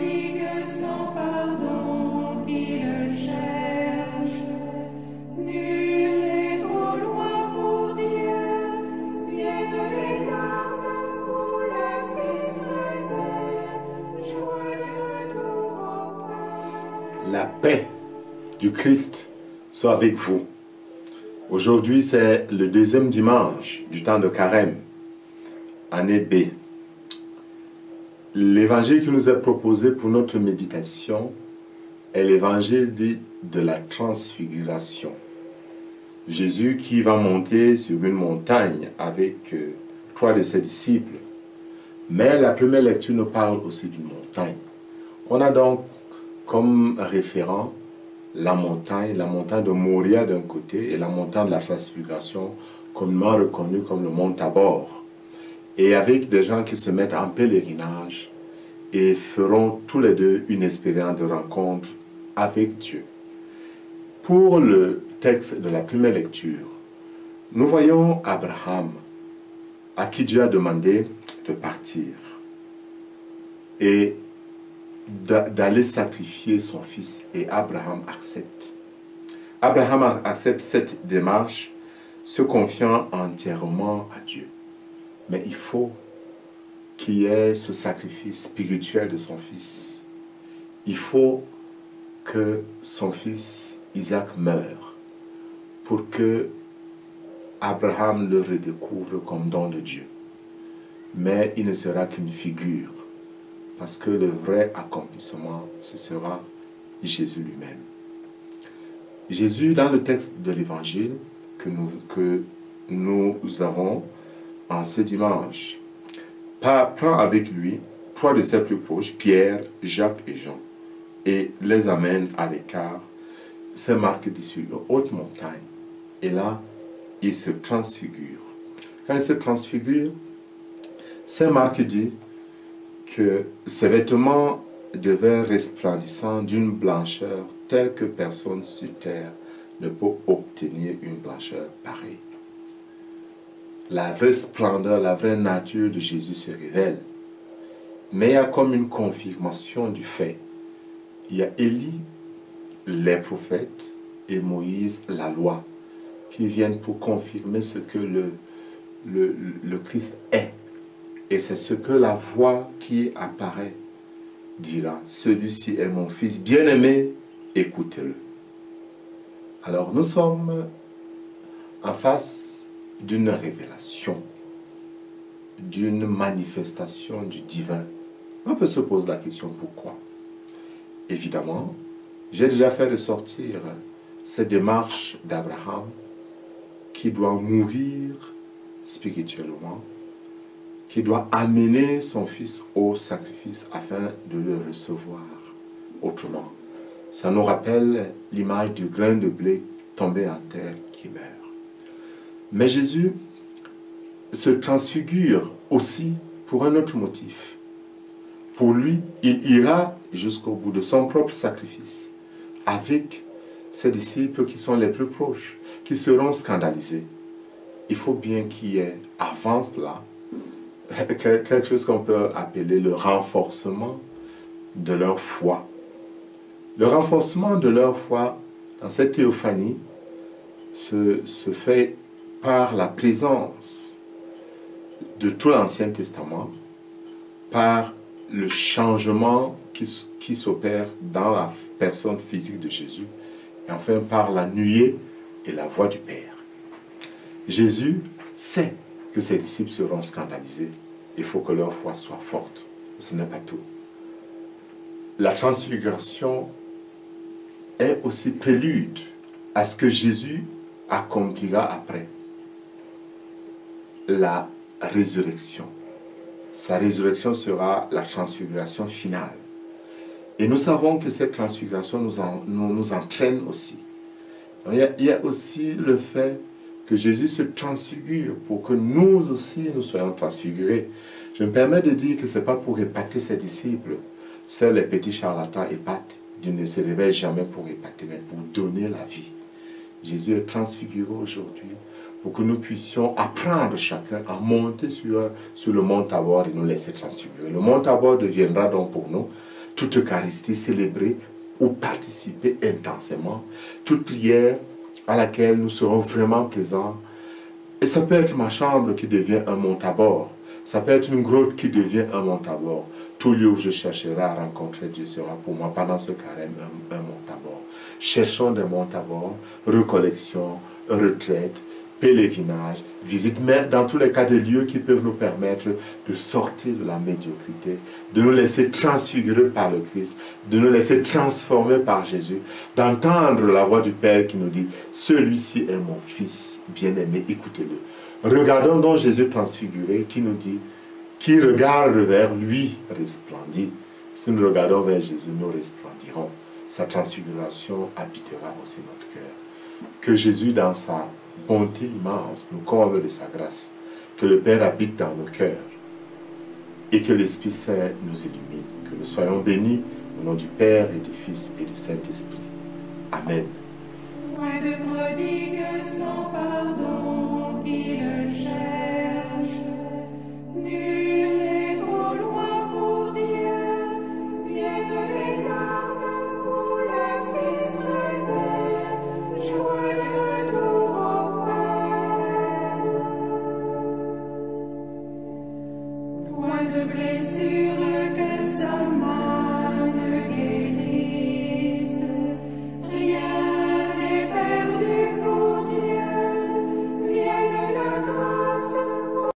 prodigue sans pardon qui le cherche. Nul n'est trop loin pour Dieu, viennent les larmes pour le Fils rebelle, joyeux retour au Père. La paix du Christ soit avec vous. Aujourd'hui, c'est le deuxième dimanche du temps de Carême, année B. L'évangile qui nous est proposé pour notre méditation est l'évangile dit de la transfiguration. Jésus qui va monter sur une montagne avec 3 de ses disciples. Mais la première lecture nous parle aussi d'une montagne. On a donc comme référent la montagne de Moria d'un côté et la montagne de la transfiguration communément reconnue comme le mont Tabor. Et avec des gens qui se mettent en pèlerinage et feront tous les deux une expérience de rencontre avec Dieu. Pour le texte de la première lecture, nous voyons Abraham, à qui Dieu a demandé de partir et d'aller sacrifier son fils, et Abraham accepte. Abraham accepte cette démarche, se confiant entièrement à Dieu. Mais il faut qu'il y ait ce sacrifice spirituel de son fils. Il faut que son fils Isaac meure pour que Abraham le redécouvre comme don de Dieu. Mais il ne sera qu'une figure, parce que le vrai accomplissement, ce sera Jésus lui-même. Jésus, dans le texte de l'Évangile que nous avons en ce dimanche, prend avec lui 3 de ses plus proches, Pierre, Jacques et Jean, et les amène à l'écart. C'est Marc dit sur une haute montagne. Et là, il se transfigure. Quand il se transfigure, Saint Marc dit que ses vêtements devaient resplendissants d'une blancheur telle que personne sur terre ne peut obtenir une blancheur pareille. La vraie splendeur, la vraie nature de Jésus se révèle. Mais il y a comme une confirmation du fait. Il y a Élie, les prophètes, et Moïse, la loi, qui viennent pour confirmer ce que le Christ est. Et c'est ce que la voix qui apparaît dira. Celui-ci est mon fils bien-aimé, écoutez-le. Alors nous sommes en face d'une révélation, d'une manifestation du divin. On peut se poser la question pourquoi. Évidemment, j'ai déjà fait ressortir cette démarche d'Abraham qui doit mourir spirituellement, qui doit amener son fils au sacrifice afin de le recevoir autrement. Ça nous rappelle l'image du grain de blé tombé en terre qui meurt. Mais Jésus se transfigure aussi pour un autre motif. Pour lui, il ira jusqu'au bout de son propre sacrifice avec ses disciples qui sont les plus proches, qui seront scandalisés. Il faut bien qu'il y ait avant cela quelque chose qu'on peut appeler le renforcement de leur foi. Le renforcement de leur foi dans cette théophanie se fait par la présence de tout l'Ancien Testament, par le changement qui s'opère dans la personne physique de Jésus, et enfin par la nuée et la voix du Père. Jésus sait que ses disciples seront scandalisés. Il faut que leur foi soit forte. Ce n'est pas tout. La transfiguration est aussi prélude à ce que Jésus accomplira après. La résurrection. Sa résurrection sera la transfiguration finale. Et nous savons que cette transfiguration nous entraîne aussi. Donc, il y a aussi le fait que Jésus se transfigure pour que nous aussi nous soyons transfigurés. Je me permets de dire que ce n'est pas pour épater ses disciples. Seuls les petits charlatans épatent. Dieu ne se révèle jamais pour épater, mais pour donner la vie. Jésus est transfiguré aujourd'hui pour que nous puissions apprendre chacun à monter sur le mont Tabor et nous laisser transfigurer. Le mont Tabor deviendra donc pour nous toute Eucharistie célébrée ou participer intensément, toute prière à laquelle nous serons vraiment présents. Et ça peut être ma chambre qui devient un mont Tabor. Ça peut être une grotte qui devient un mont Tabor. Tout lieu où je chercherai à rencontrer Dieu sera pour moi pendant ce carême un mont Tabor. Cherchons des monts Tabor, recollection, retraite, pèlerinage, visite, mais dans tous les cas des lieux qui peuvent nous permettre de sortir de la médiocrité, de nous laisser transfigurer par le Christ, de nous laisser transformer par Jésus, d'entendre la voix du Père qui nous dit « Celui-ci est mon Fils bien-aimé, écoutez-le ». Regardons donc Jésus transfiguré qui nous dit « Qui regarde vers lui resplendit ». Si nous regardons vers Jésus, nous resplendirons. Sa transfiguration habitera aussi notre cœur. Que Jésus, dans sa bonté immense, nous comble de sa grâce. Que le Père habite dans nos cœurs et que l'Esprit Saint nous illumine. Que nous soyons bénis au nom du Père et du Fils et du Saint-Esprit. Amen. Point de prodigue sans pardon qui le cherche. Nul n'est trop loin pour Dieu. Viennent les larmes pour le Fils révèle. Joie de retour au Père. Point de blessure